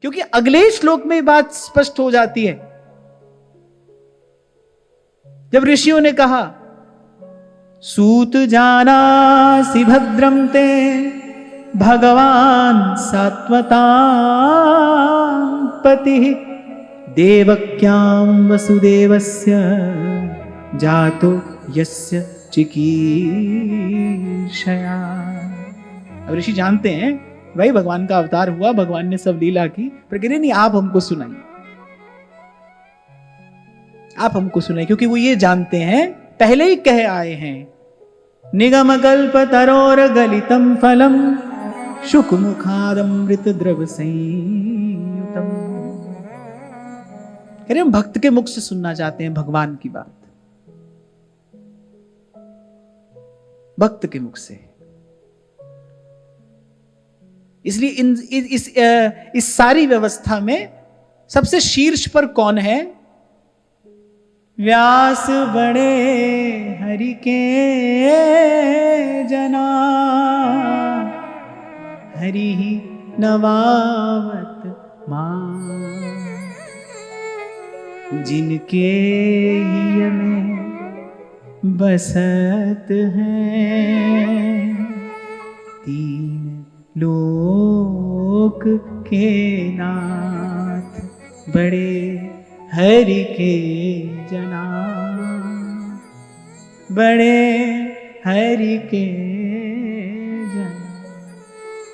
क्योंकि अगले श्लोक में बात स्पष्ट हो जाती है। जब ऋषियों ने कहा सूत जानासि भद्रम ते भगवान सात्वता पति देवक्यां वसुदेवस्य जातो यस्य चिकीर्षया। अब ऋषि जानते हैं भाई भगवान का अवतार हुआ, भगवान ने सब लीला की, पर कह रहे नहीं आप हमको सुनाइए, आप हमको सुनाइए, क्योंकि वो ये जानते हैं, पहले ही कह आए हैं निगम कल्प तरोर गलितम फलम शुक मुखादमृत द्रव संयुतम। कह रहे हम भक्त के मुख से सुनना चाहते हैं भगवान की बात, भक्त के मुख से। इसलिए इस सारी व्यवस्था में सबसे शीर्ष पर कौन है? व्यास बड़े हरि के जना, हरि ही नवावत मां, जिनके हिय में बसत हैं तीन लोक के नाथ, बड़े हरि के जना, बड़े हरि के जना।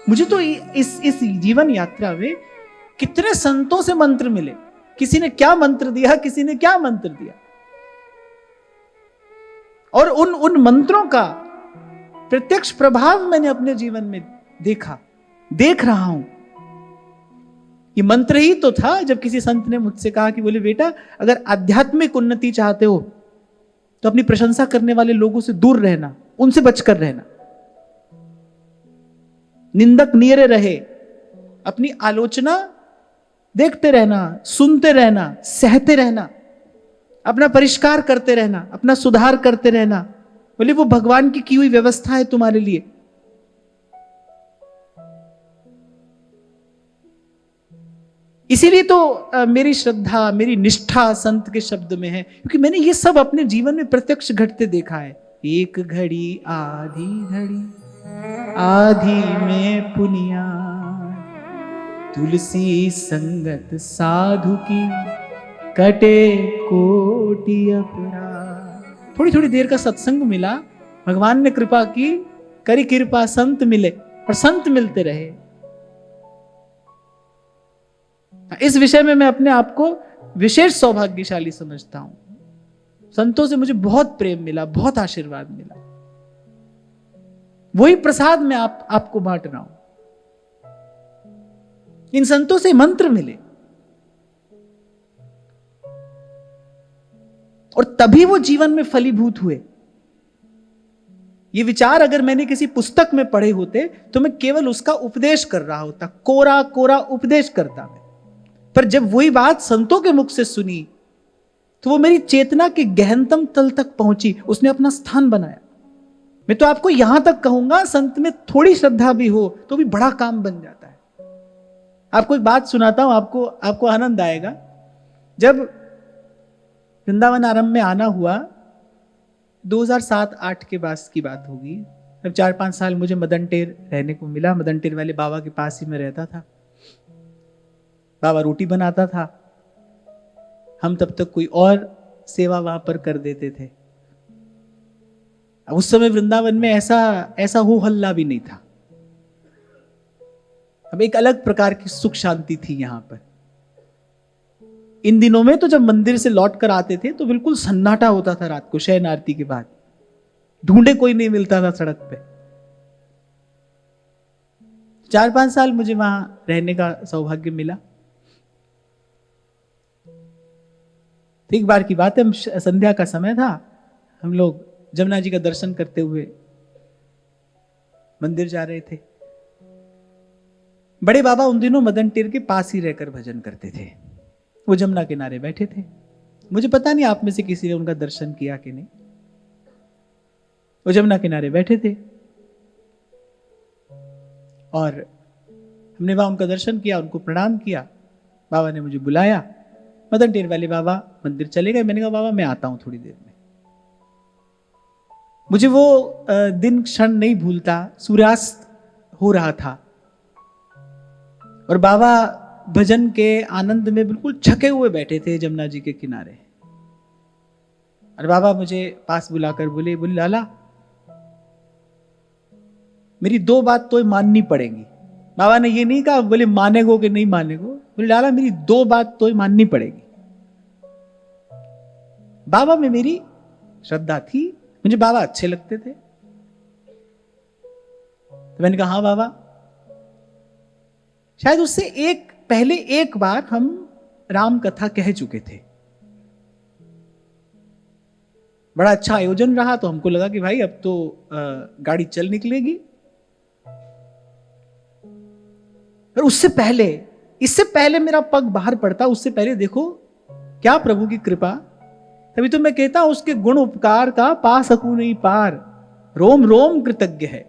मुझे तो इस जीवन यात्रा में कितने संतों से मंत्र मिले, किसी ने क्या मंत्र दिया, किसी ने क्या मंत्र दिया, और उन मंत्रों का प्रत्यक्ष प्रभाव मैंने अपने जीवन में देखा, देख रहा हूं। ये मंत्र ही तो था जब किसी संत ने मुझसे कहा कि बोले बेटा अगर आध्यात्मिक उन्नति चाहते हो तो अपनी प्रशंसा करने वाले लोगों से दूर रहना, उनसे बचकर रहना, निंदक नियरे रहे, अपनी आलोचना देखते रहना, सुनते रहना, सहते रहना, अपना परिष्कार करते रहना, अपना सुधार करते रहना। बोले वो भगवान की हुई व्यवस्था है तुम्हारे लिए। इसीलिए तो मेरी श्रद्धा, मेरी निष्ठा संत के शब्द में है, क्योंकि मैंने ये सब अपने जीवन में प्रत्यक्ष घटते देखा है। एक घड़ी आधी घड़ी, आधी में पुनिया, तुलसी संगत साधु की, कटे कोटि अपराध। थोड़ी थोड़ी देर का सत्संग मिला, भगवान ने कृपा की, करी कृपा संत मिले, और संत मिलते रहे। इस विषय में मैं अपने आप को विशेष सौभाग्यशाली समझता हूं। संतों से मुझे बहुत प्रेम मिला, बहुत आशीर्वाद मिला, वही प्रसाद मैं आपको बांट रहा हूं। इन संतों से मंत्र मिले, और तभी वो जीवन में फलीभूत हुए। ये विचार अगर मैंने किसी पुस्तक में पढ़े होते तो मैं केवल उसका उपदेश कर रहा होता, कोरा कोरा उपदेश करता मैं। पर जब वही बात संतों के मुख से सुनी तो वो मेरी चेतना के गहनतम तल तक पहुंची, उसने अपना स्थान बनाया। मैं तो आपको यहां तक कहूंगा, संत में थोड़ी श्रद्धा भी हो तो भी बड़ा काम बन जाता है। आपको एक बात सुनाता हूं, आपको आनंद आएगा। जब वृंदावन आरंभ में आना हुआ, 2007-8 के बाद की बात होगी, जब 4-5 साल मुझे मदन टेर रहने को मिला। मदन टेर वाले बाबा के पास ही मैं रहता था। बाबा रोटी बनाता था, हम तब तक कोई और सेवा वहां पर कर देते थे। उस समय वृंदावन में ऐसा हो हल्ला भी नहीं था। अब एक अलग प्रकार की सुख शांति थी यहां पर। इन दिनों में तो जब मंदिर से लौट कर आते थे तो बिल्कुल सन्नाटा होता था रात को, शयन आरती के बाद ढूंढे कोई नहीं मिलता था सड़क पे। 4-5 साल मुझे वहां रहने का सौभाग्य मिला। एक बार की बात है, संध्या का समय था, हम लोग जमुना जी का दर्शन करते हुए मंदिर जा रहे थे। बड़े बाबा उन दिनों मदन टेर के पास ही रहकर भजन करते थे। वो जमुना किनारे बैठे थे। मुझे पता नहीं आप में से किसी ने उनका दर्शन किया कि नहीं। वो जमुना किनारे बैठे थे और हमने वहां उनका दर्शन किया, उनको प्रणाम किया। बाबा ने मुझे बुलाया, मदन टेर वाले बाबा मंदिर चले गए। मैंने कहा बाबा मैं आता हूं थोड़ी देर में। मुझे वो दिन क्षण नहीं भूलता। सूर्यास्त हो रहा था और बाबा भजन के आनंद में बिल्कुल छके हुए बैठे थे जमुना जी के किनारे। और बाबा मुझे पास बुलाकर बोले लाला मेरी 2 बात तो माननी पड़ेगी। बाबा ने ये नहीं कहा बोले मानेगो कि नहीं मानेगो, बोले लाला मेरी 2 बात तो माननी पड़ेगी। बाबा में मेरी श्रद्धा थी, मुझे बाबा अच्छे लगते थे। तो मैंने कहा हाँ बाबा। शायद उससे पहले एक बार हम राम कथा कह चुके थे। बड़ा अच्छा आयोजन रहा, तो हमको लगा कि भाई अब तो गाड़ी चल निकलेगी। और इससे पहले मेरा पग बाहर पड़ता, उससे पहले देखो क्या प्रभु की कृपा। तभी तो मैं कहता हूं उसके गुण उपकार का पा सकूं नहीं पार, रोम रोम कृतज्ञ है।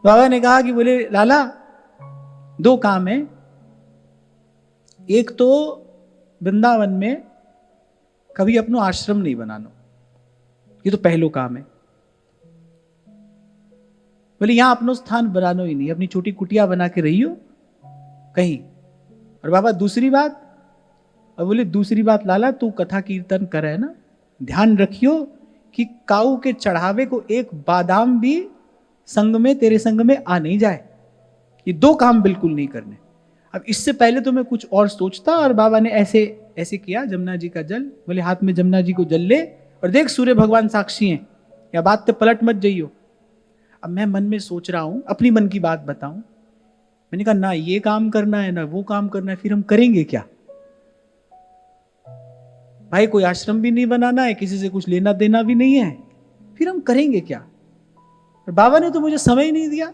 बाबा ने कहा कि बोले लाला 2 काम है। एक तो वृंदावन में कभी अपनो आश्रम नहीं बनानो, ये तो पहलो काम है। बोले यहां अपनो स्थान बनानो ही नहीं, अपनी छोटी कुटिया बना के रहियो कहीं। और बाबा दूसरी बात, और बोले दूसरी बात लाला तू कथा कीर्तन करे ना, ध्यान रखियो कि काऊ के चढ़ावे को एक बादाम भी संग में तेरे संग में आ नहीं जाए। ये 2 काम बिल्कुल नहीं करने। अब इससे पहले तो मैं कुछ और सोचता, और बाबा ने ऐसे किया, जमुना जी का जल, बोले हाथ में जमुना जी को जल ले और देख सूर्य भगवान साक्षी हैं, या बात पे पलट मत जाइयो। अब मैं मन में सोच रहा हूं, अपनी मन की बात बताऊं। मैंने कहा ना ये काम करना है ना वो काम करना है, फिर हम करेंगे क्या भाई? कोई आश्रम भी नहीं बनाना है, किसी से कुछ लेना देना भी नहीं है, फिर हम करेंगे क्या? और बाबा ने तो मुझे समय ही नहीं दिया।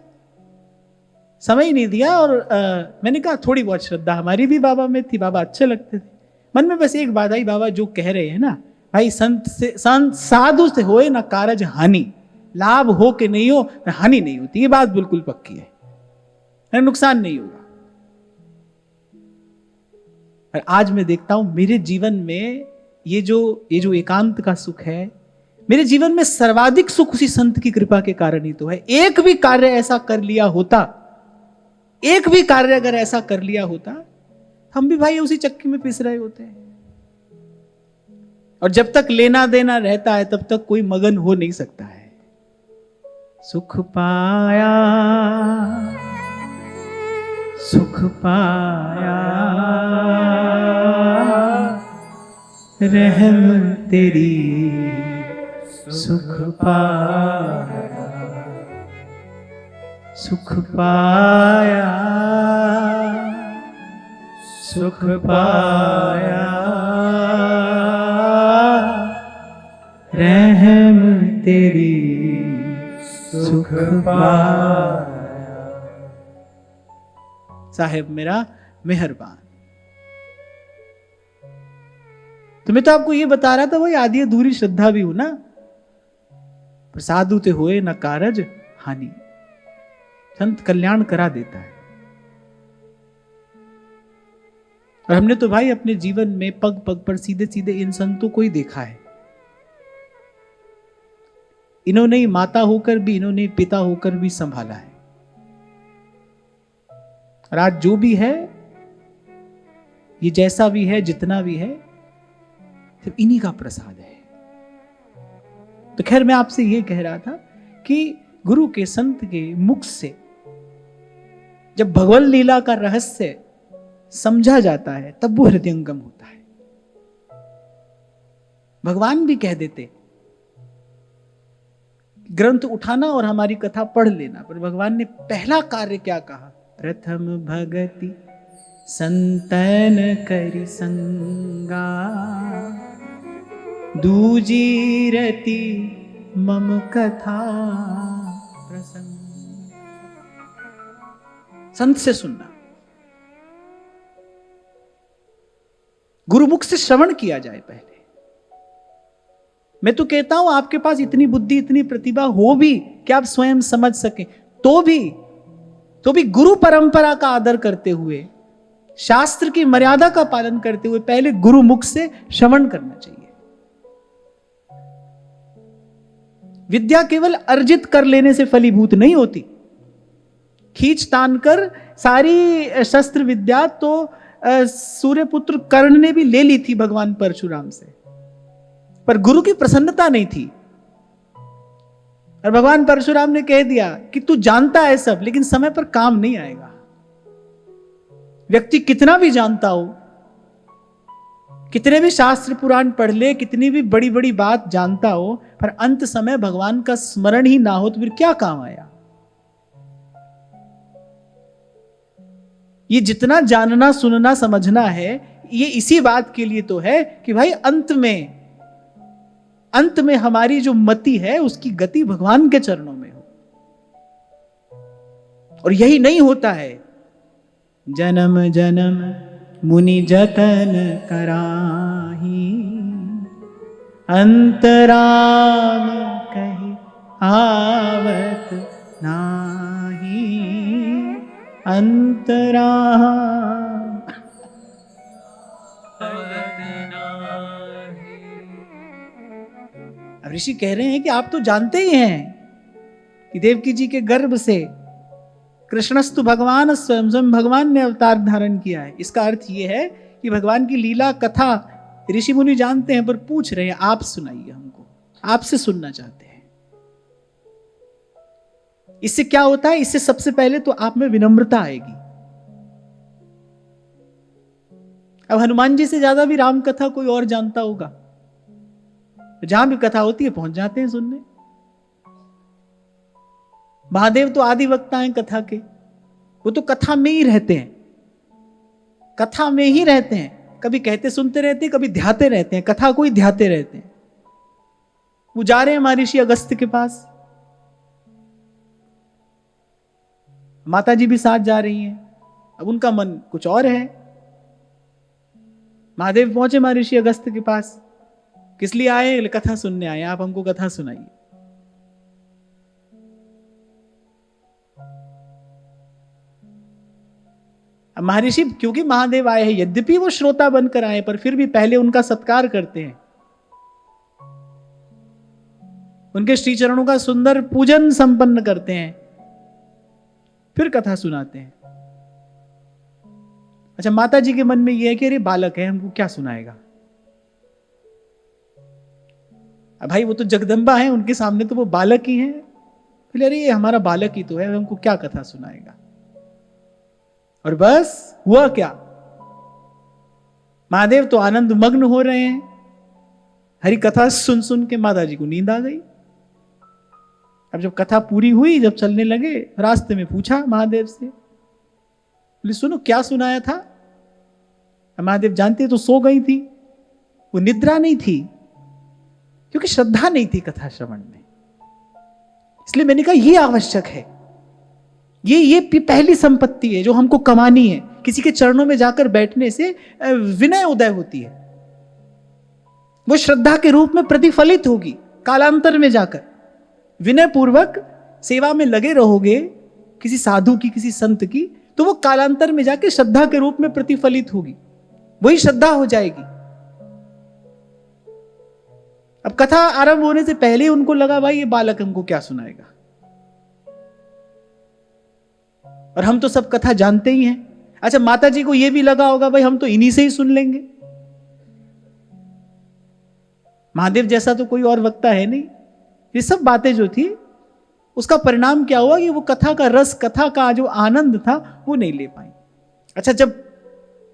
और मैंने कहा थोड़ी बहुत श्रद्धा हमारी भी बाबा में थी, बाबा अच्छे लगते थे। मन में बस एक बात आई, बाबा जो कह रहे हैं ना भाई, संत साधु से होए ना कारज हानि, लाभ हो के नहीं हो हानि नहीं होती, ये बात बिल्कुल पक्की है, नुकसान नहीं होगा। और आज मैं देखता हूं मेरे जीवन में ये जो एकांत का सुख है, मेरे जीवन में सर्वाधिक सुख उसी संत की कृपा के कारण ही तो है। एक भी कार्य ऐसा कर लिया होता, एक भी कार्य अगर ऐसा कर लिया होता, हम भी भाई उसी चक्की में पिस रहे होते हैं। और जब तक लेना देना रहता है तब तक कोई मगन हो नहीं सकता है। सुख पाया रहम तेरी, सुख पाया रहम तेरी, सुख पाया। साहेब मेरा मेहरबान। तो मैं तो आपको ये बता रहा था, वही आदि अधूरी श्रद्धा भी हो ना, प्रसादु ते होए न कारज हानि। संत कल्याण करा देता है। और हमने तो भाई अपने जीवन में पग पग पर सीधे सीधे इन संतों को ही देखा है। इन्होंने ही माता होकर भी, इन्होंने पिता होकर भी संभाला है। और आज जो भी है, ये जैसा भी है, जितना भी है, सिर्फ इन्हीं का प्रसाद है। तो खैर मैं आपसे ये कह रहा था कि गुरु के संत के मुख से जब भगवत लीला का रहस्य समझा जाता है तब वो हृदयंगम होता है। भगवान भी कह देते ग्रंथ उठाना और हमारी कथा पढ़ लेना, पर भगवान ने पहला कार्य क्या कहा? प्रथम भगति संतन करि संगा, दूजी रति मम कथा प्रसंग। संत से सुनना, गुरुमुख से श्रवण किया जाए पहले। मैं तो कहता हूं आपके पास इतनी बुद्धि, इतनी प्रतिभा हो भी कि आप स्वयं समझ सकें, तो भी तो भी गुरु परंपरा का आदर करते हुए, शास्त्र की मर्यादा का पालन करते हुए पहले गुरु मुख से श्रवण करना चाहिए। विद्या केवल अर्जित कर लेने से फलीभूत नहीं होती। खींच तान कर सारी शस्त्र विद्या तो सूर्यपुत्र कर्ण ने भी ले ली थी भगवान परशुराम से, पर गुरु की प्रसन्नता नहीं थी। और भगवान परशुराम ने कह दिया कि तू जानता है सब, लेकिन समय पर काम नहीं आएगा। व्यक्ति कितना भी जानता हो, कितने भी शास्त्र पुराण पढ़ ले, कितनी भी बड़ी बड़ी बात जानता हो, पर अंत समय भगवान का स्मरण ही ना हो तो फिर क्या काम आया। ये जितना जानना सुनना समझना है, ये इसी बात के लिए तो है कि भाई अंत में हमारी जो मति है उसकी गति भगवान के चरणों में हो। और यही नहीं होता है। जन्म जन्म मुनि जतन कराही, अंतराम कही आवत नाही, अंतराम। अब ऋषि कह रहे हैं कि आप तो जानते ही हैं कि देवकी जी के गर्भ से कृष्णस्तु भगवान स्वयं भगवान ने अवतार धारण किया है। इसका अर्थ यह है कि भगवान की लीला कथा ऋषि मुनि जानते हैं, पर पूछ रहे हैं आप सुनाइए हमको, आपसे सुनना चाहते हैं। इससे क्या होता है? इससे सबसे पहले तो आप में विनम्रता आएगी। अब हनुमान जी से ज्यादा भी राम कथा कोई और जानता होगा, जहां भी कथा होती है पहुंच जाते हैं सुनने। महादेव तो आदि वक्ता हैं कथा के, वो तो कथा में ही रहते हैं, कथा में ही रहते हैं। कभी कहते सुनते रहते हैं, कभी ध्याते रहते हैं, कथा को ही ध्याते रहते हैं। वो जा रहे हैं महर्षि अगस्त्य के पास, माता जी भी साथ जा रही हैं। अब उनका मन कुछ और है। महादेव पहुंचे महर्षि अगस्त्य के पास, किस लिए आए? कथा सुनने आए, आप हमको कथा सुनाइए। महर्षि क्योंकि महादेव आए हैं, यद्यपि वो श्रोता बनकर आए, पर फिर भी पहले उनका सत्कार करते हैं, उनके श्री चरणों का सुंदर पूजन संपन्न करते हैं, फिर कथा सुनाते हैं। अच्छा, माता जी के मन में यह है कि अरे बालक है, हमको क्या सुनाएगा। अब भाई वो तो जगदम्बा है, उनके सामने तो वो बालक ही है। फिर अरे ये हमारा बालक ही तो है, हमको क्या कथा सुनाएगा। और बस हुआ क्या, महादेव तो आनंद मग्न हो रहे हैं। हरि कथा सुन सुन के माता जी को नींद आ गई। अब जब कथा पूरी हुई, जब चलने लगे, रास्ते में पूछा महादेव से, बोले सुनो क्या सुनाया था। महादेव जानते तो सो गई थी, वो निद्रा नहीं थी, क्योंकि श्रद्धा नहीं थी कथा श्रवण में। इसलिए मैंने कहा ये आवश्यक है, ये पहली संपत्ति है जो हमको कमानी है। किसी के चरणों में जाकर बैठने से विनय उदय होती है, वो श्रद्धा के रूप में प्रतिफलित होगी। कालांतर में जाकर विनय पूर्वक सेवा में लगे रहोगे किसी साधु की, किसी संत की, तो वो कालांतर में जाकर श्रद्धा के रूप में प्रतिफलित होगी, वही श्रद्धा हो जाएगी। अब कथा आरंभ होने से पहले उनको लगा भाई ये बालक हमको क्या सुनाएगा, और हम तो सब कथा जानते ही हैं। अच्छा, माता जी को यह भी लगा होगा भाई हम तो इन्हीं से ही सुन लेंगे, महादेव जैसा तो कोई और वक्ता है नहीं। ये सब बातें जो थी उसका परिणाम क्या हुआ कि वो कथा का रस, कथा का जो आनंद था वो नहीं ले पाई। अच्छा, जब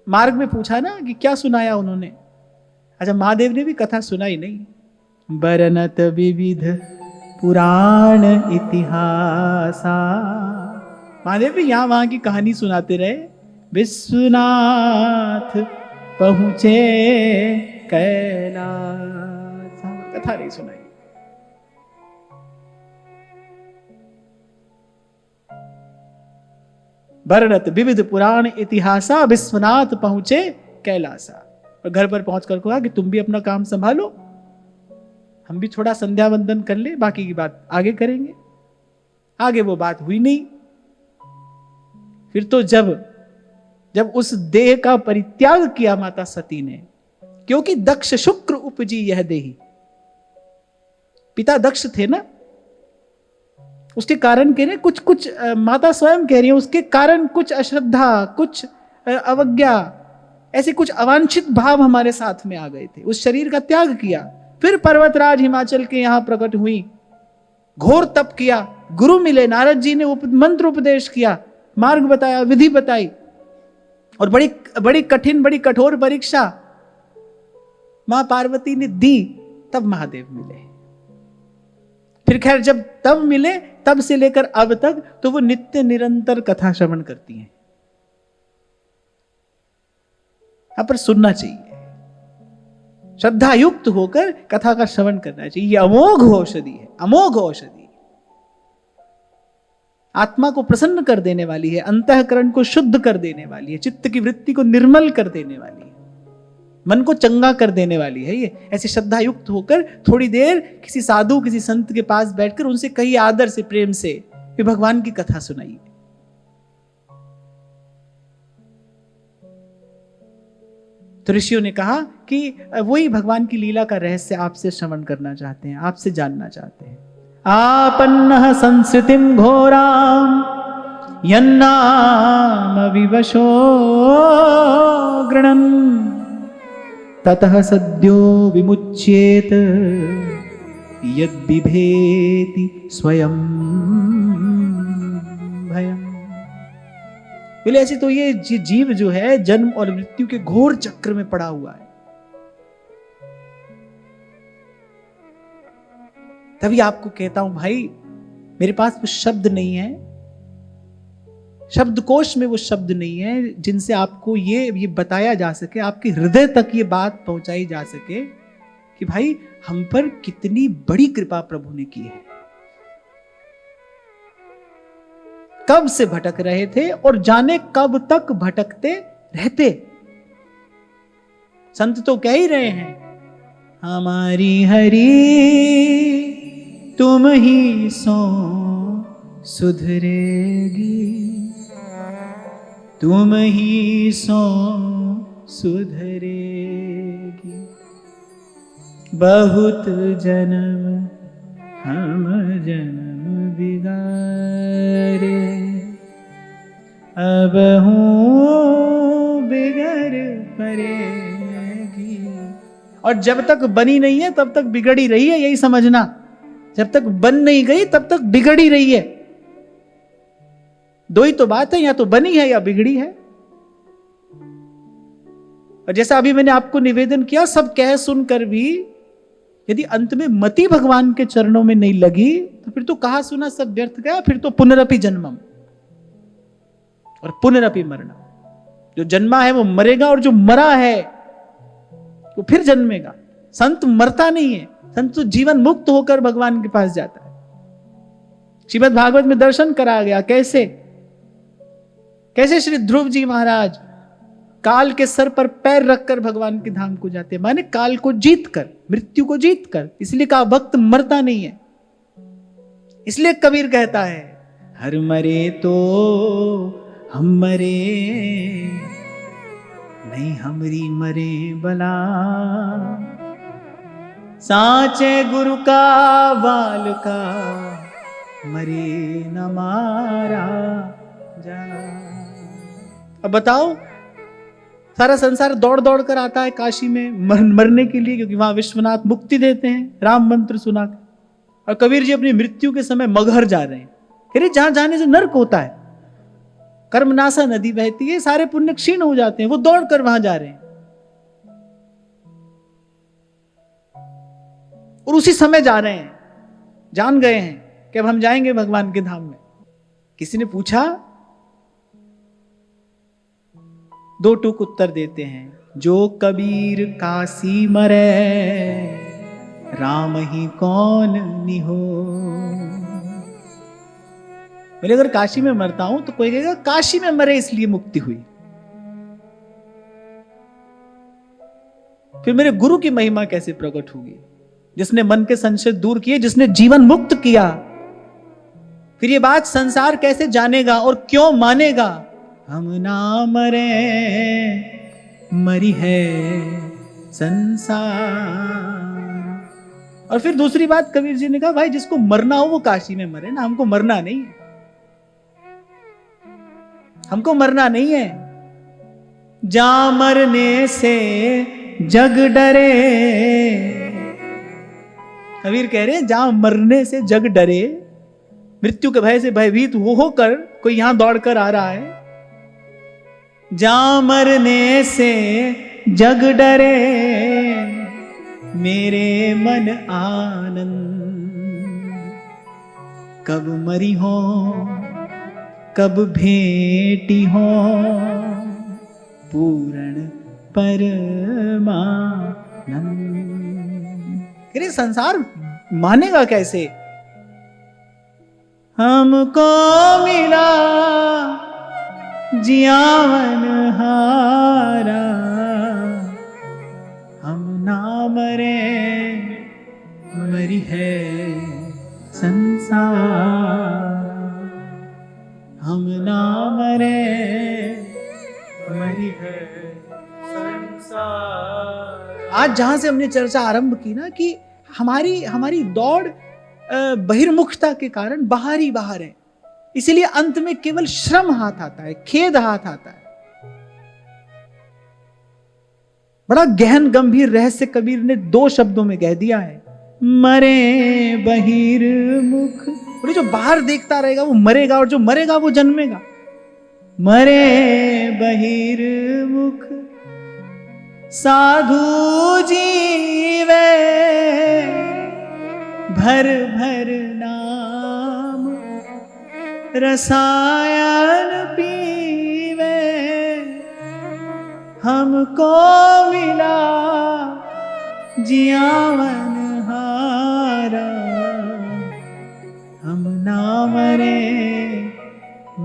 मार्ग में पूछा ना कि क्या सुनाया उन्होंने, अच्छा महादेव ने भी कथा सुनाई नहीं। बरनत विविध पुराण इतिहासा, महादेव भी यहां वहां की कहानी सुनाते रहे। विश्वनाथ पहुंचे कैलाश, कथा नहीं सुनाई। बरनत विविध पुराण इतिहासा, विश्वनाथ पहुंचे कैलासा। और घर पर पहुंचकर कहा कि तुम भी अपना काम संभालो, हम भी थोड़ा संध्या वंदन कर ले, बाकी की बात आगे करेंगे। आगे वो बात हुई नहीं। फिर तो जब उस देह का परित्याग किया माता सती ने, क्योंकि दक्ष शुक्र उपजी यह देही, पिता दक्ष थे ना, उसके कारण कह रहे कुछ माता स्वयं कह रही है, उसके कारण कुछ अश्रद्धा, कुछ अवज्ञा, ऐसे कुछ अवांछित भाव हमारे साथ में आ गए थे। उस शरीर का त्याग किया, फिर पर्वतराज हिमाचल के यहां प्रकट हुई, घोर तप किया, गुरु मिले, नारद जी ने मंत्र उपदेश किया, मार्ग बताया, विधि बताई, और बड़ी बड़ी कठिन, बड़ी कठोर परीक्षा मां पार्वती ने दी, तब महादेव मिले। फिर खैर जब तब मिले, तब से लेकर अब तक तो वो नित्य निरंतर कथा श्रवण करती हैं। यहां पर सुनना चाहिए, श्रद्धा युक्त होकर कथा का श्रवण करना चाहिए। ये अमोघ औषधि है, अमोघ औषधि, आत्मा को प्रसन्न कर देने वाली है, अंतःकरण को शुद्ध कर देने वाली है, चित्त की वृत्ति को निर्मल कर देने वाली है, मन को चंगा कर देने वाली है। ये ऐसी श्रद्धा युक्त होकर थोड़ी देर किसी साधु, किसी संत के पास बैठकर उनसे कही आदर से, प्रेम से, कि भगवान की कथा सुनाइए। तो ऋषियों ने कहा कि वही भगवान की लीला का रहस्य आपसे श्रवण करना चाहते हैं, आपसे जानना चाहते हैं। आपन्नः संस्कृतिं घोरां यन्नाम विवशो गृणन् ततः सद्यो विमुच्येत यद्बिभेति स्वयं भयम्। बोले ऐसे तो ये जीव जो है जन्म और मृत्यु के घोर चक्र में पड़ा हुआ है। तभी आपको कहता हूं भाई, मेरे पास वो शब्द नहीं है, शब्दकोश में वो शब्द नहीं है जिनसे आपको ये बताया जा सके, आपके हृदय तक ये बात पहुंचाई जा सके कि भाई हम पर कितनी बड़ी कृपा प्रभु ने की है। कब से भटक रहे थे और जाने कब तक भटकते रहते। संत तो कह ही रहे हैं, हमारी हरि तुम ही सो सुधरेगी, तुम ही सो सुधरेगी, बहुत जन्म हम जन्म बिगारे, अब हूँ बिगड़ पड़ेगी। और जब तक बनी नहीं है तब तक बिगड़ी रही है, यही समझना। जब तक बन नहीं गई तब तक बिगड़ी रही है। दो ही तो बात है, या तो बनी है या बिगड़ी है। और जैसा अभी मैंने आपको निवेदन किया, सब कह सुनकर भी यदि अंत में मति भगवान के चरणों में नहीं लगी तो फिर तो कहा सुना सब व्यर्थ गया। फिर तो पुनरपि जन्मम और पुनरपि मरणम। जो जन्मा है वो मरेगा और जो मरा है वो फिर जन्मेगा। संत मरता नहीं है, संत तो जीवन मुक्त होकर भगवान के पास जाता है। श्रीमद् भागवत में दर्शन कराया गया कैसे कैसे श्री ध्रुव जी महाराज काल के सर पर पैर रखकर भगवान के धाम को जाते, माने काल को जीत कर, मृत्यु को जीत कर। इसलिए कहा भक्त मरता नहीं है। इसलिए कबीर कहता है, हर मरे तो हम मरे नहीं, हमरी मरे बला, साचे गुरु का बाल का मरे न मारा जा। अब बताओ, सारा संसार दौड़ दौड़ कर आता है काशी में मरने के लिए, क्योंकि वहां विश्वनाथ मुक्ति देते हैं राम मंत्र सुनाकर। और कबीर जी अपनी मृत्यु के समय मगहर जा रहे हैं। कह रहे जहां जाने से नर्क होता है, कर्मनाशा नदी बहती है, सारे पुण्य क्षीण हो जाते हैं, वो दौड़ कर वहां जा रहे हैं। और उसी समय जा रहे हैं, जान गए हैं कि अब हम जाएंगे भगवान के धाम में। किसी ने पूछा, दो टूक उत्तर देते हैं, जो कबीर काशी मरे राम ही कौन निहो। बोले अगर काशी में मरता हूं तो कोई कहेगा काशी में मरे इसलिए मुक्ति हुई। फिर मेरे गुरु की महिमा कैसे प्रकट होगी, जिसने मन के संशय दूर किए, जिसने जीवन मुक्त किया। फिर ये बात संसार कैसे जानेगा और क्यों मानेगा हम ना मरे, मरी है संसार। और फिर दूसरी बात कबीर जी ने कहा, भाई जिसको मरना हो वो काशी में मरे ना, हमको मरना नहीं है, हमको मरना नहीं है। जा मरने से जग डरे, कबीर कह रहे हैं जा मरने से जग डरे, मृत्यु के भय से भयभीत होकर कोई यहां दौड़कर आ रहा है। जा मरने से जग डरे, मेरे मन आनंद, कब मरी हो कब भेटी हो, पूर्ण परमानंद। अरे संसार मानेगा कैसे? हमको मिला जियावन हारा, हम ना मरे, मरी है संसार। हम ना मरे, मरी है संसार। आज जहां से हमने चर्चा आरंभ की ना कि हमारी दौड़ बहिर्मुखता के कारण बाहर ही बाहर है, इसीलिए अंत में केवल श्रम हाथ आता है, खेद हाथ आता है। बड़ा गहन गंभीर रहस्य कबीर ने 2 शब्दों में कह दिया है, मरे बहिर्मुख। बोले जो बाहर देखता रहेगा वो मरेगा, और जो मरेगा वो जन्मेगा। मरे बहिर्मुख साधु जीवे, भर भर नाम रसायन पीवे। हमको मिला जियावन हारा, हम ना मरे,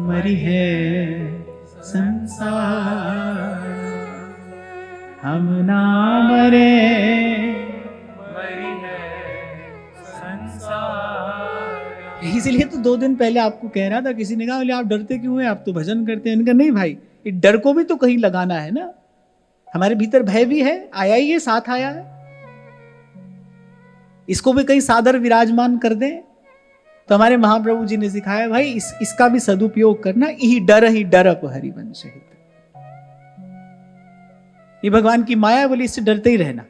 मरी है संसार। हम ना मरे, मरी है संसार। इसलिए तो 2 दिन पहले आपको कह रहा था, किसी ने कहा बोले आप डरते क्यों हैं, आप तो भजन करते हैं। इनका नहीं भाई, इस डर को भी तो कहीं लगाना है ना। हमारे भीतर भय भी है, आया ही है, साथ आया है, इसको भी कहीं सादर विराजमान कर दें। तो हमारे महाप्रभु जी ने सिखाया भाई इसका भी सदुपयोग करना। ही डरप हरिवंश हित, ये भगवान की माया, बोली इससे डरते ही रहना,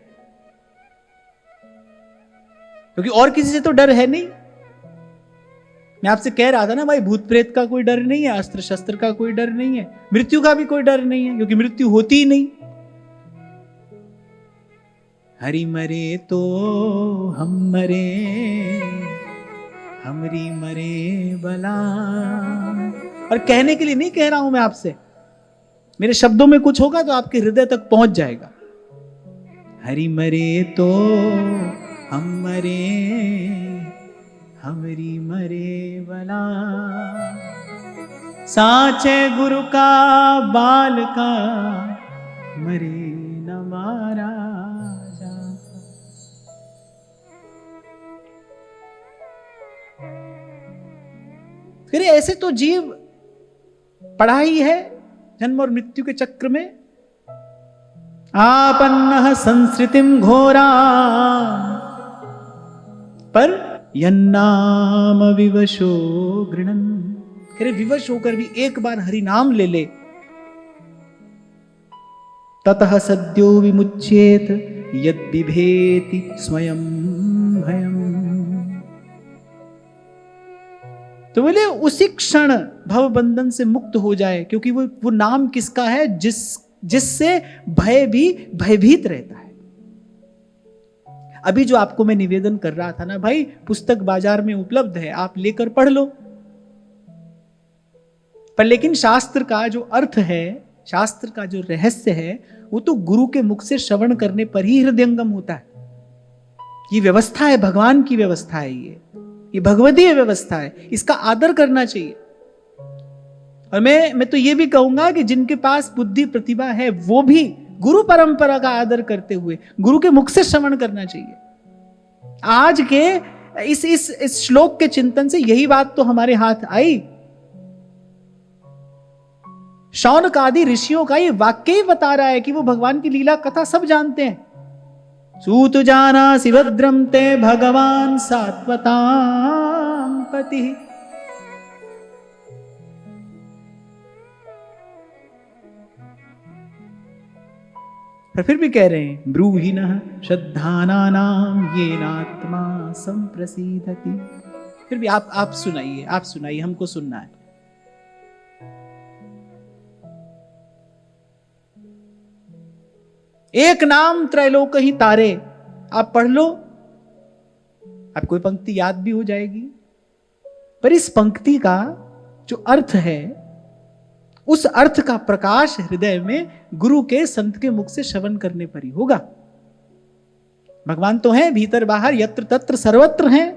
क्योंकि और किसी से तो डर है नहीं। मैं आपसे कह रहा था ना भाई, भूत प्रेत का कोई डर नहीं है, अस्त्र शस्त्र का कोई डर नहीं है, मृत्यु का भी कोई डर नहीं है, क्योंकि मृत्यु होती ही नहीं। हरि मरे तो हम मरे, हमरी मरे बला। और कहने के लिए नहीं कह रहा हूं मैं आपसे, मेरे शब्दों में कुछ होगा तो आपके हृदय तक पहुंच जाएगा। हरि मरे तो हम मरे, हमरी मरे बला। साचे गुरु का बाल का, मरे न मारा जा। फिर ऐसे तो जीव पड़ा ही है जन्म और मृत्यु के चक्र में। आपन्नः संस्कृतिम घोरा, पर यन्नाम विवशो गृणन। करे विवश होकर भी एक बार हरि नाम ले ले, ततः सद्यो विमुच्येत यद बिभेति स्वयं भयम्। तो बोले उसी क्षण भव बंधन से मुक्त हो जाए, क्योंकि वो नाम किसका है, जिससे भय भी भयभीत रहता है। अभी जो आपको मैं निवेदन कर रहा था ना भाई, पुस्तक बाजार में उपलब्ध है, आप लेकर पढ़ लो। पर लेकिन शास्त्र का जो अर्थ है, शास्त्र का जो रहस्य है, वो तो गुरु के मुख से श्रवण करने पर ही हृदयंगम होता है। ये व्यवस्था है, भगवान की व्यवस्था है, ये भगवदीय व्यवस्था है, इसका आदर करना चाहिए। और मैं तो ये भी कहूंगा कि जिनके पास बुद्धि प्रतिभा है वो भी गुरु परंपरा का आदर करते हुए गुरु के मुख से श्रवण करना चाहिए। आज के इस श्लोक के चिंतन से यही बात तो हमारे हाथ आई शौनक आदि ऋषियों का ये वाक्य ही बता रहा है कि वो भगवान की लीला कथा सब जानते हैं। सूत जाना शिवद्रम ते भगवान सात्वताम पति। पर फिर भी कह रहे हैं ब्रूहिणः श्रद्धानानाम येनात्मा संप्रसीदति। फिर भी आप सुनाइए, हमको सुनना है। एक नाम त्रैलोक ही तारे, आप पढ़ लो, आपको कोई पंक्ति याद भी हो जाएगी। पर इस पंक्ति का जो अर्थ है, उस अर्थ का प्रकाश हृदय में गुरु के संत के मुख से श्रवण करने पर ही होगा। भगवान तो हैं भीतर बाहर, यत्र तत्र सर्वत्र हैं,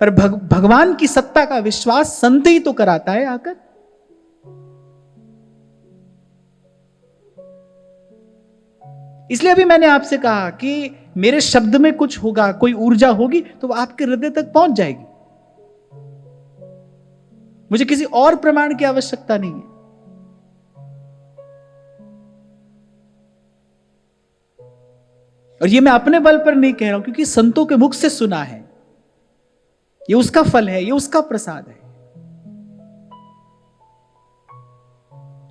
पर भगवान की सत्ता का विश्वास संत ही तो कराता है आकर। इसलिए अभी मैंने आपसे कहा कि मेरे शब्द में कुछ होगा, कोई ऊर्जा होगी तो वो आपके हृदय तक पहुंच जाएगी। मुझे किसी और प्रमाण की आवश्यकता नहीं है। और ये मैं अपने बल पर नहीं कह रहा हूं, क्योंकि संतों के मुख से सुना है। ये उसका फल है, ये उसका प्रसाद है।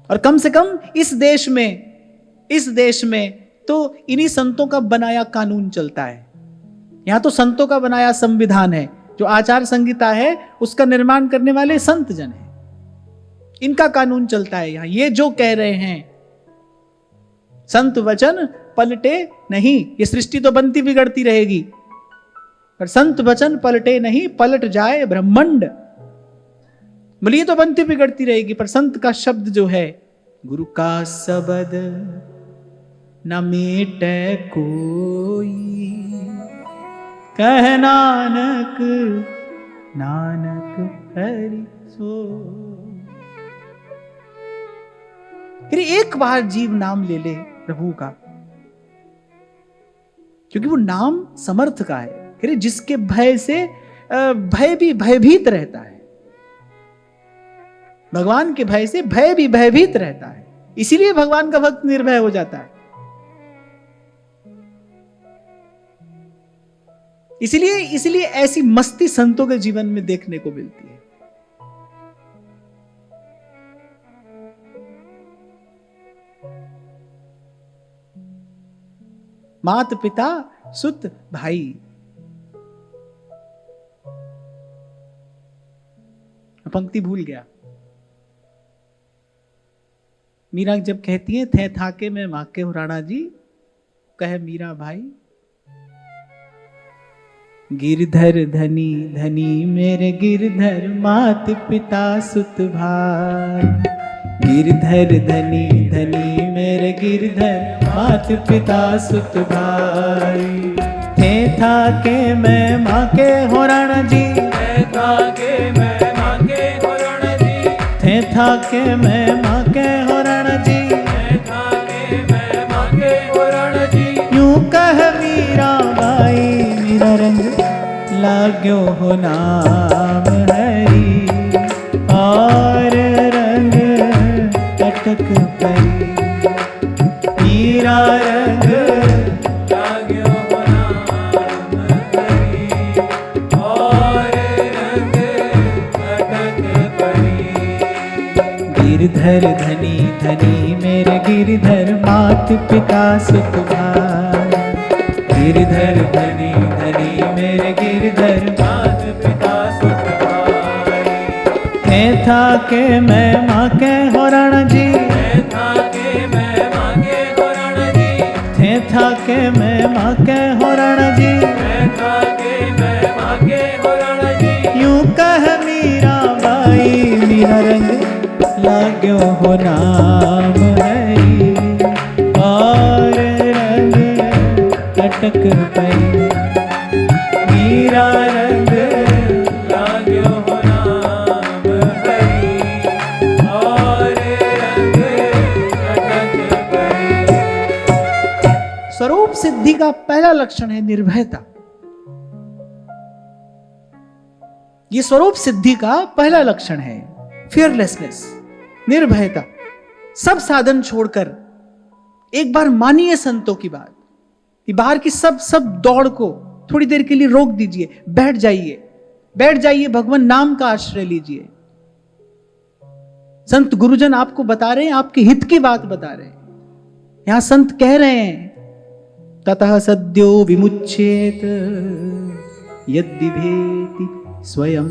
और कम से कम इस देश में तो इन्हीं संतों का बनाया कानून चलता है। यहां तो संतों का बनाया संविधान है, जो आचार संहिता है उसका निर्माण करने वाले संत जन हैं। इनका कानून चलता है यहां। ये जो कह रहे हैं संत वचन पलटे नहीं, ये सृष्टि तो बनती बिगड़ती रहेगी, पर संत वचन पलटे नहीं, पलट जाए ब्रह्मांड। बोलिए तो बनती बिगड़ती रहेगी, पर संत का शब्द जो है, गुरु का शब्द न मेटे कोई, कह नानक नानक हरि सो। फिर एक बार जीव नाम ले ले प्रभु का, क्योंकि वो नाम समर्थ का है। फिर जिसके भय से भय भी भयभीत रहता है, भगवान के भय से भय भी भयभीत रहता है, इसीलिए भगवान का भक्त निर्भय हो जाता है। इसलिए ऐसी मस्ती संतों के जीवन में देखने को मिलती है। मात पिता सुत भाई, पंक्ति भूल गया। मीरा जब कहती है थे थाके में माके हो राणा जी, कहे मीरा भाई, गिरधर धनी धनी मेरे गिरधर मात पिता सुत भाई। गिरधर धनी धनी मेरे गिरधर मात पिता सुत भाई। थे था के मैं माँ के हो राणा जी, थे था के मैं माँ के हो राणा जी, थे था के मैं माँ के हो राणा जी, थे था के मैं माँ के हो राणा जी। यूं कह मीरा बाई मेरा रंग लाग्यो हो नाम हरी, और रंग अटक परी। मीरा रंग लाग्यो हो नाम हरी, और रंग अटक परी। गिरधर धनी धनी मेरे गिरधर मात पिता सुत भाई। गिरधर धनी धनी मेरे गिरधर मात पिता सुत भाई। थे था के मैं माँ के हो राणा जी, थे था के मैं माँ के हो राणा जी, थे था के मैं माँ के हो राणा जी, थे था के मैं माँ के हो राणा जी। यूं कह मीरा बाई मीरा रंग लाग्यो हो नाम हरी, और रंग अटक पई। मीरा रंग लाग्यो हो नाम हरी, और रंग अटक पई। स्वरूप सिद्धि का पहला लक्षण है निर्भयता। ये स्वरूप सिद्धि का पहला लक्षण है, फियरलेसनेस। निर्भयता, सब साधन छोड़कर एक बार मानिए संतों की बात, कि बाहर की सब दौड़ को थोड़ी देर के लिए रोक दीजिए, बैठ जाइए, भगवान नाम का आश्रय लीजिए। संत गुरुजन आपको बता रहे हैं, आपके हित की बात बता रहे हैं। यहां संत कह रहे हैं, ततः सद्यो विमुच्येत यद्विभेति स्वयं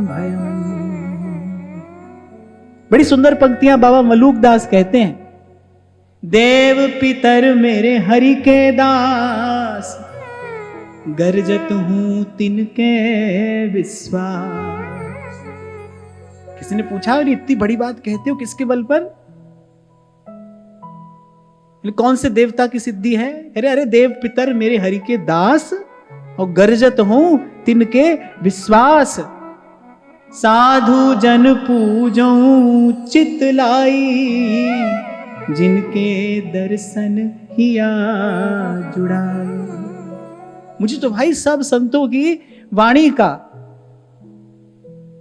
भयम्। बड़ी सुंदर पंक्तियां बाबा मलूक दास कहते हैं, देव पितर मेरे हरि के दास, गर्जत हूं तिनके विश्वास। किसी ने पूछा, और इतनी बड़ी बात कहते हो किसके बल पर? कौन से देवता की सिद्धि है? अरे देव पितर मेरे हरि के दास, और गर्जत हूं तिनके विश्वास। साधु जन पूजऊं चित लाई, जिनके दर्शन हिया जुड़ाई। मुझे तो भाई सब संतों की वाणी का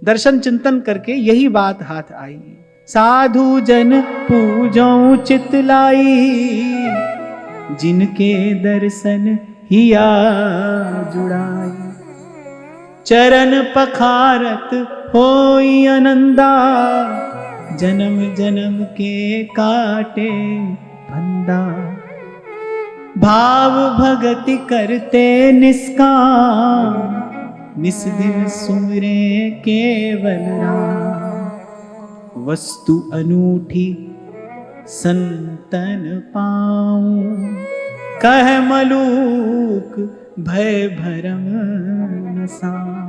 दर्शन चिंतन करके यही बात हाथ आई। साधु जन पूजऊं चित लाई, जिनके दर्शन हिया जुड़ाई। चरण पखारत होई आनंदा, जन्म जन्म के काटे फंदा। भाव भगति करते निष्काम, निस दिन सुमरे केवल राम। वस्तु अनूठी संतन पाऊं, कह मलूक भय भरम नसाऊं।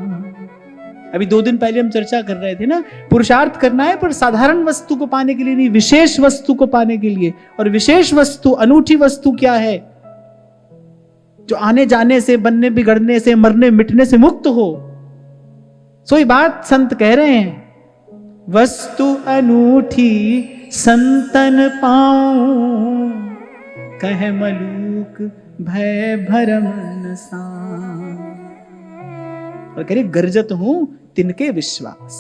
अभी 2 दिन पहले हम चर्चा कर रहे थे ना, पुरुषार्थ करना है पर साधारण वस्तु को पाने के लिए नहीं, विशेष वस्तु को पाने के लिए। और विशेष वस्तु, अनूठी वस्तु क्या है? जो आने जाने से, बनने बिगड़ने से, मरने मिटने से मुक्त हो। सोई बात संत कह रहे हैं, वस्तु अनूठी संतन पाऊं, कह मलूक भय भरम नसाऊं। और कह रहे गर्जत हूं तिनके विश्वास।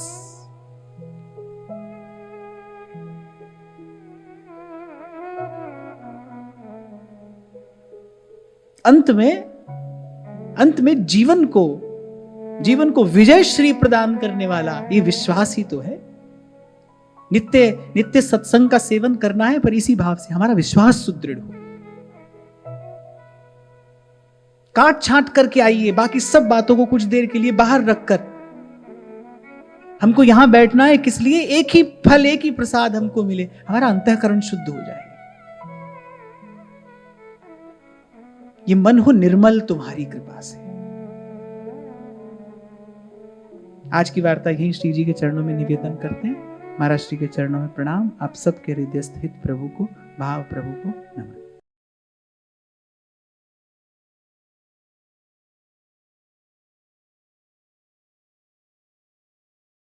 अंत में जीवन को विजय श्री प्रदान करने वाला ये विश्वास ही तो है। नित्य सत्संग का सेवन करना है, पर इसी भाव से हमारा विश्वास सुदृढ़ हो। काट छांट करके आइए, बाकी सब बातों को कुछ देर के लिए बाहर रखकर हमको यहां बैठना है। किस लिए? एक ही फल, एक ही प्रसाद हमको मिले, हमारा अंतःकरण शुद्ध हो जाए। ये मन हो निर्मल तुम्हारी कृपा से। आज की वार्ता यहीं श्री जी के चरणों में निवेदन करते हैं। महाराज श्री के चरणों में प्रणाम। आप सबके हृदय स्थित प्रभु को, भाव प्रभु को नमन।